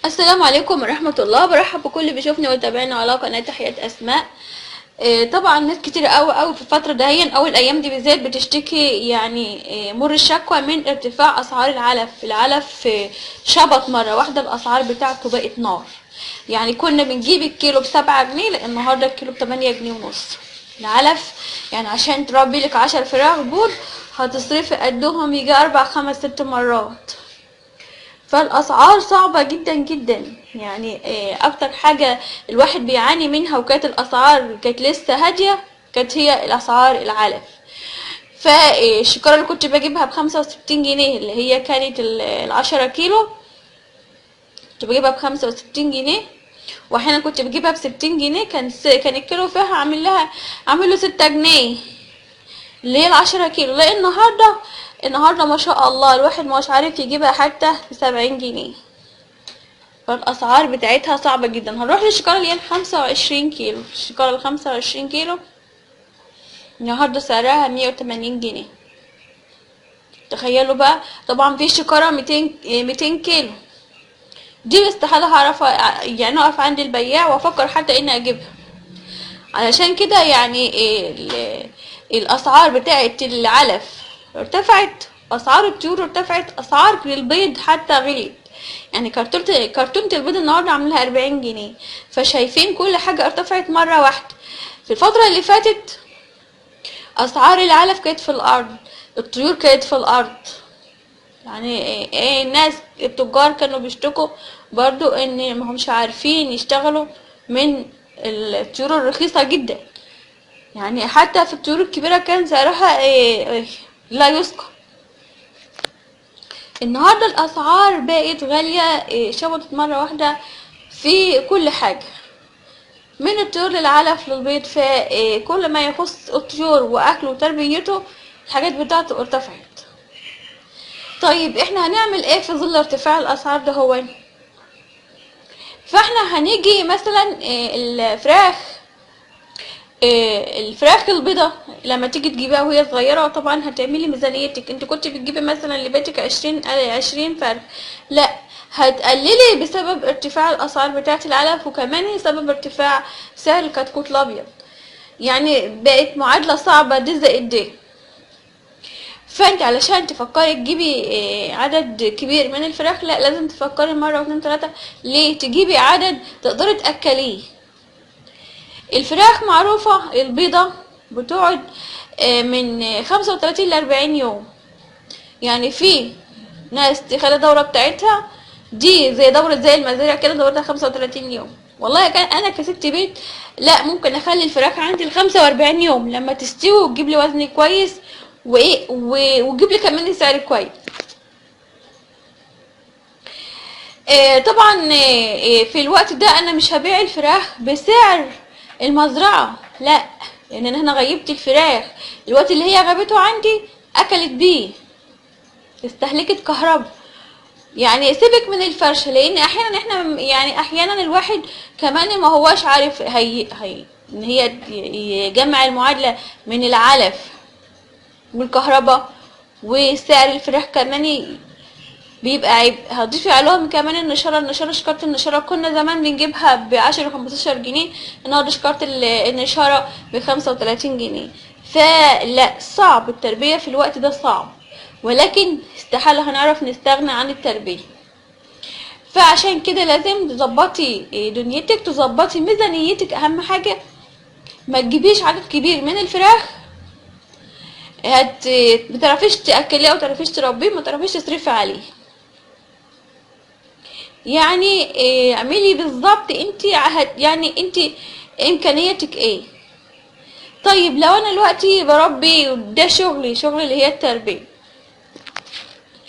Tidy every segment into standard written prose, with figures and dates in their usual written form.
السلام عليكم ورحمة الله. برحب بكل اللي بيشوفني ويتابعني على قناة تحية أسماء. طبعا ناس كتير قوي في الفترة دهيا أو الأيام دي بالذات بتشتكي مر الشكوى من ارتفاع أسعار العلف شبط مرة واحدة الأسعار بتاعته بقت نار. يعني كنا بنجيب الكيلو ب7 جنيه، لا النهاردة الكيلو ب8 جنيه ونص العلف. يعني عشان تربي لك 10 فراخ بول هتصرفي قدهم يجي 4 5 6 مرات. فالاسعار صعبة جدا جدا. يعني اكتر حاجة الواحد بيعاني منها وكانت الاسعار كانت لسه هادية كانت هي الاسعار العلف. فالشكارة اللي كنت بجيبها ب65 جنيه اللي هي كانت ال10 كيلو كنت بجيبها ب65 جنيه، واحيانا كنت بجيبها ب60 جنيه. كان الكيلو فيها عامل له 6 جنيه اللي هي ال10 كيلو. لا النهاردة ما شاء الله الواحد مش عارف يجيبها حتى ب70 جنيه. فالاسعار بتاعتها صعبة جدا. هنروح للشكارة اللي هي ال25 كيلو. الشكارة ال25 كيلو النهاردة سعرها 180 جنيه. تخيلوا بقى. طبعا في شكارة 200 كيلو دي استحالة هعرف يعني اقف عند البياع وافكر حتى اني اجيبها. علشان كده يعني الاسعار بتاعت العلف ارتفعت، اسعار الطيور ارتفعت، اسعار البيض حتى غليت. يعني كرتونة البيض النهارده عاملها 40 جنيه. فشايفين كل حاجة ارتفعت مرة واحدة. في الفترة اللي فاتت اسعار العلف كانت في الارض، الطيور كانت في الارض. يعني الناس التجار كانوا بيشتكوا برضو ان ما همش عارفين يشتغلوا من الطيور الرخيصة جدا. يعني حتى في الطيور الكبيرة كان سعرها لا يذكر. النهاردة الأسعار بقت غالية، شبطت مرة واحدة في كل حاجة من الطيور للعلف للبيض. فكل ما يخص الطيور وأكله وتربيته الحاجات بتاعته ارتفعت. طيب احنا هنعمل ايه في ظل ارتفاع الأسعار ده؟ هو فاحنا هنيجي مثلا الفراخ البيضة لما تيجي تجيبها وهي صغيرة طبعا هتعملي ميزانيتك. انت كنت بتجيبي مثلا لبيتك 20 فرخ، لا هتقللي بسبب ارتفاع الاسعار بتاعة العلف وكمان سبب ارتفاع سعر الكتكوت الابيض. يعني بقت معادلة صعبة دي زائد دي. فانت علشان تفكري تجيبي عدد كبير من الفراخ لا لازم تفكري مرة واتنين تلاتة ليه تجيبي عدد تقدري تأكليه. الفراخ معروفة البيضة بتقعد من 35 ل40 يوم. يعني في ناس تخلي الدورة بتاعتها دي زي المزارع كده دورتها 35 يوم. والله كان انا كست بيت لا ممكن اخلي الفراخ عندي ل45 يوم لما تستوي وتجيب لي وزن كويس وتجيب لي كمان سعر كويس. طبعا في الوقت ده انا مش هبيع الفراخ بسعر المزرعة، لا لان انا غيبت الفراخ الوقت اللي هي غابته عندي اكلت بيه استهلكت كهرباء. يعني سيبك من الفرش لان احيانا احيانا الواحد كمان ما هواش عارف ان هي يجمع المعادلة من العلف والكهرباء وسعر الفراخ كمان بيبقى عيب. هتضيفي عليهم كمان النشارة شكارة النشارة كنا زمان بنجيبها ب10 و15 جنيه، النهارده شكارة النشارة ب35 جنيه. فلا صعب التربية في الوقت ده صعب، ولكن استحالة هنعرف نستغنى عن التربية. فعشان كده لازم تظبطي دنيتك تظبطي ميزانيتك. اهم حاجة ما تجيبيش عدد كبير من الفراخ متعرفيش تأكليه او متعرفيش تربيه متعرفيش تصرفي عليه. يعني اعملي بالظبط انت يعني انت امكانياتك ايه. طيب لو انا دلوقتي بربي ده شغلي اللي هي التربية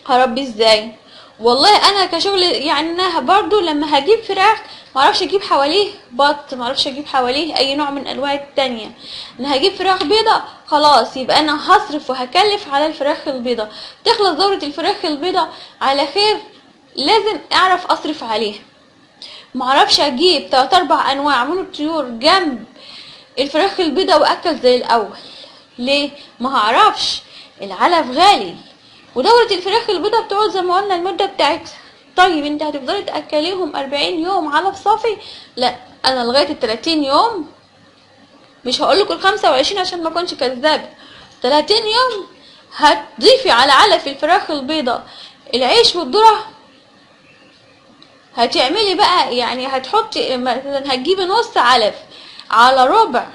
هربي ازاي؟ والله انا كشغل يعني انا برضو لما هجيب فراخ معرفش اجيب حواليه بط، معرفش اجيب حواليه اي نوع من انواع التانية. انا هجيب فراخ بيضة خلاص يبقى انا هصرف وهكلف على الفراخ البيضة. تخلص دورة الفراخ البيضة على خير لازم اعرف اصرف عليها. معرفش اجيب 3 4 انواع من الطيور جنب الفراخ البيضة واكل زي الاول. ليه؟ ما هعرفش العلف غالي ودورة الفراخ البيضة بتقعد زي ما قلنا المدة بتاعتها طيب انت هتفضلي تاكليهم 40 يوم علف صافي؟ لا، انا لغايه ال 30 يوم، مش هقولك ال 25 عشان ما اكونش كذابه، 30 يوم هتضيفي على علف الفراخ البيضاء العيش والذره. هتعملي بقى يعني هتحطي مثلا، هتجيبي نص علف على ربع،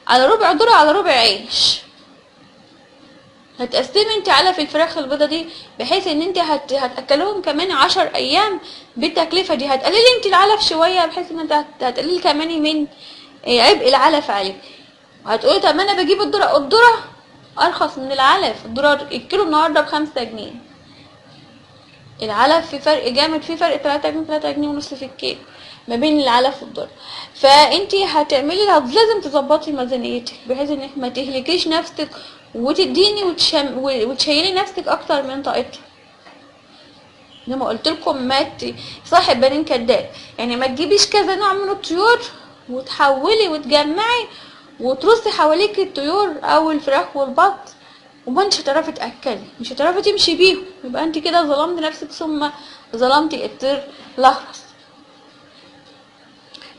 على ربع ذره على ربع عيش. هتقسمي انت علف الفراخ البيضة دي بحيث ان انت هتاكلوهم كمان 10 ايام بالتكلفة دي. هتقللي انت العلف شوية بحيث ان انت هتقللي كمان من عبء العلف عليك. هتقولي طب ما انا بجيب الذرة، الذرة ارخص من العلف. الذرة الكيلو النهاردة ب5 جنيه، العلف في فرق جامد، في فرق 3 جنيه 3 جنيه ونص في الكيلو ما بين العلف والذرة. فانتي هتعملي لازم تظبطي ميزانيتك بحيث انك ما تهلكيش نفسك وتديني وتشيلي نفسك اكتر من طاقتك. زي ما قلت لكم، ما صاحب بالين كداب، يعني ما تجيبيش كذا نوع من الطيور وتحولي وتجمعي وترصي حواليك الطيور او الفراخ والبط وما انتش هتعرفي تاكلي، مش هتعرفي تمشي بيهم. يبقى انت كده ظلمت نفسك ثم ظلمتي الطير الاخرس.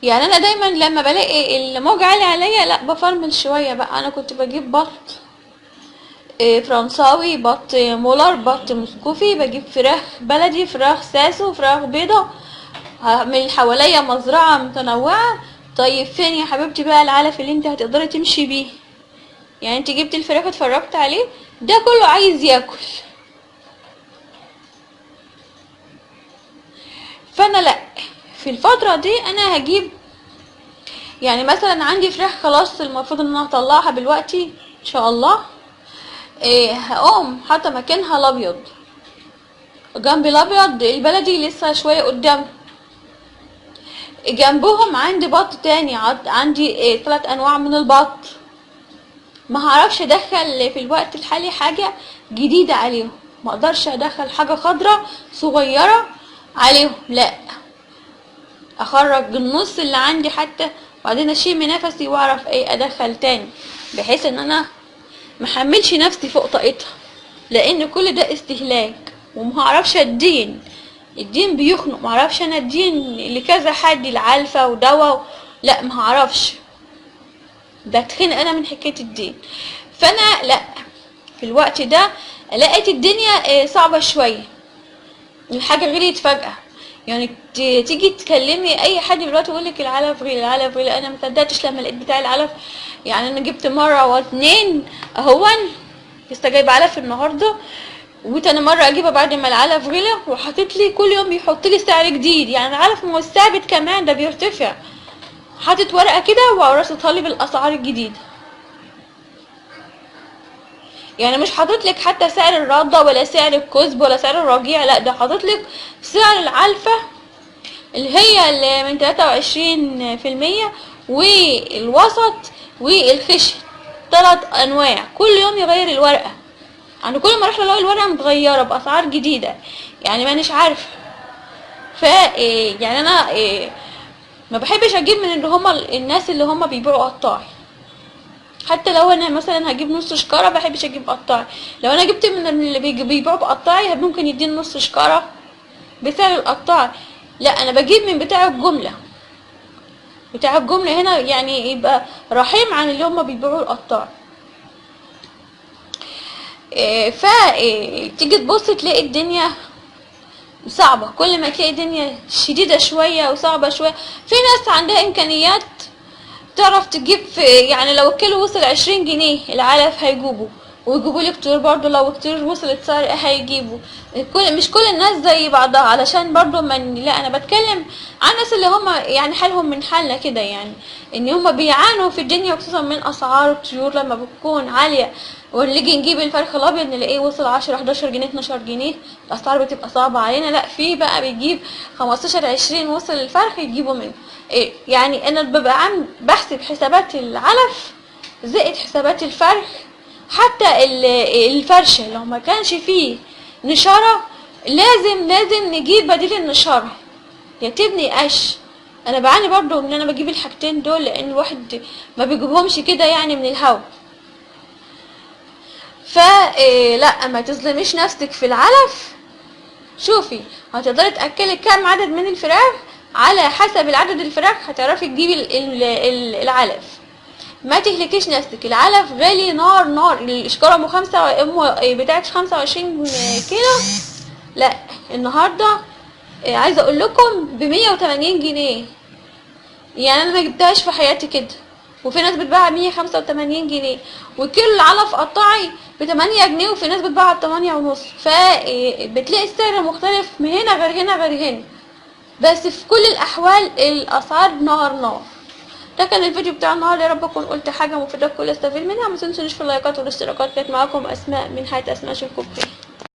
يعني انا دايما لما بلاقي الموج عالي عليا لا بفرمل شويه بقى. انا كنت بجيب بط فرنساوي، بط مولر، بط مسكوفي، بجيب فراخ بلدي، فراخ ساسو، فراخ بيضة، هعمل حواليا مزرعة متنوعة. طيب فين يا حبيبتي بقى العلف اللي انت هتقدري تمشي بيه؟ يعني انت جبت الفراخ اتفرجت عليه، ده كله عايز ياكل. فانا لا، في الفترة دي انا هجيب، يعني مثلا عندي فراخ خلاص المفروض ان انا هطلعها دلوقتي ان شاء الله. هقوم حاطه مكانها الابيض، جنب الابيض البلدي لسه شويه قدام. جنبهم عندي بط تاني، عندي 3 انواع من البط. ما هعرفش ادخل في الوقت الحالي حاجه جديده عليهم، ما اقدرش ادخل حاجه خضراء صغيره عليهم، لا، اخرج النص اللي عندي حتى وبعدين اشم نفسي واعرف ادخل تاني بحيث ان انا محملش نفسي فوق طاقتها، لان كل ده استهلاك. ومعرفش الدين بيخنق، معرفش انا الدين لكذا حد العلفة ودواء، لا معرفش، بتخنق انا من حكاية الدين. فانا لا، في الوقت ده لقيت الدنيا صعبة شوية، الحاجة غليت فجأة. يعني تيجي تكلمي اي حد دلوقتي يقولك العلف غلي، العلف غلي. انا مصدقتش لما لقيت بتاع العلف. يعني انا جبت مرة واتنين اهون، لسه جايبه علف النهارده، وتاني مره اجيبها بعد ما العلف غلى، وحاطط لي كل يوم بيحط لي سعر جديد. يعني العلف مش ثابت كمان، ده بيرتفع. حاطط ورقه كده ورصتها لي بالاسعار الجديده. يعني مش حاطط لك حتى سعر الرده ولا سعر الكزب ولا سعر الرجيع، لا، ده حاطط لك سعر العلفه اللي هي اللي من 23% والوسط والخشن، 3 انواع. كل يوم يغير الورقه، يعني كل ما اروح الاقي الورقه متغيره باسعار جديده، يعني مانيش عارفه. ف يعني انا ما بحبش اجيب من اللي هما الناس اللي هما بيبيعوا قطاعي. حتى لو انا مثلا هجيب نص شكاره ما بحبش اجيب قطاعي. لو انا جبت من اللي بيبيعوا بقطاعي ممكن يديني نص شكاره بسعر القطاعي، لا، انا بجيب من بتاع الجمله. بتاع الجمله هنا يعني يبقى رحيم عن اللي هما بيبيعوا القطاعي. فتيجي تبص تلاقي الدنيا صعبة، كل ما تلاقي الدنيا شديدة شوية وصعبة شوية. في ناس عندها امكانيات تعرف تجيب يعني لو الكيلو وصل 20 جنيه العلف هيجيبوا، ويجيبوا لك طيور برضو لو الطيور وصلت سعر هيجيبوا. مش كل الناس زي بعضها، علشان برضو لا، انا بتكلم عن الناس اللي هم يعني حالهم من حالنا كده، يعني ان هم بيعانوا في الدنيا خصوصا من اسعار الطيور لما بتكون عالية. ونيجي نجيب الفرخ الابيض نلاقيه وصل 10 11 جنيه 12 جنيه، الاسعار بتبقى صعبة علينا. لا، في بقى بيجيب 15 20 وصل الفرخ يجيبوا منه. يعني انا ببقى بحسب حسابات العلف زائد حسابات الفرخ. حتى الفرشة لو ما كانش فيه نشارة لازم نجيب بديل النشارة، يا تبني قش. انا بعاني برضو ان انا بجيب الحاجتين دول لان الواحد ما بيجيبهمش كده يعني من الهوا. لا، ما تظلميش نفسك في العلف. شوفي هتقدري تاكلي كام عدد من الفراخ، على حسب العدد الفراخ هتعرفي تجيبي العلف. ما تهلكيش نفسك، العلف غالي نار نار. الاشكال بتاعت 25 كيلو، لا النهارده عايزه اقول لكم ب180 جنيه. يعني انا ما جبتهاش في حياتي كده، وفي ناس بتباع 185 جنيه. وكيلو العلف قطعي ب8 جنيه، وفي ناس بتباع ب8.5. فبتلاقي السعر مختلف من هنا غير هنا غير هنا، بس في كل الاحوال الاسعار نار نار. ده كان الفيديو بتاع النهارده، يا رب اكون قلت حاجه مفيده الكل يستفيد منها. ما تنسونيش في اللايكات والاشتراكات. كانت معاكم اسماء من حياه اسماء. اشوفكم بخير.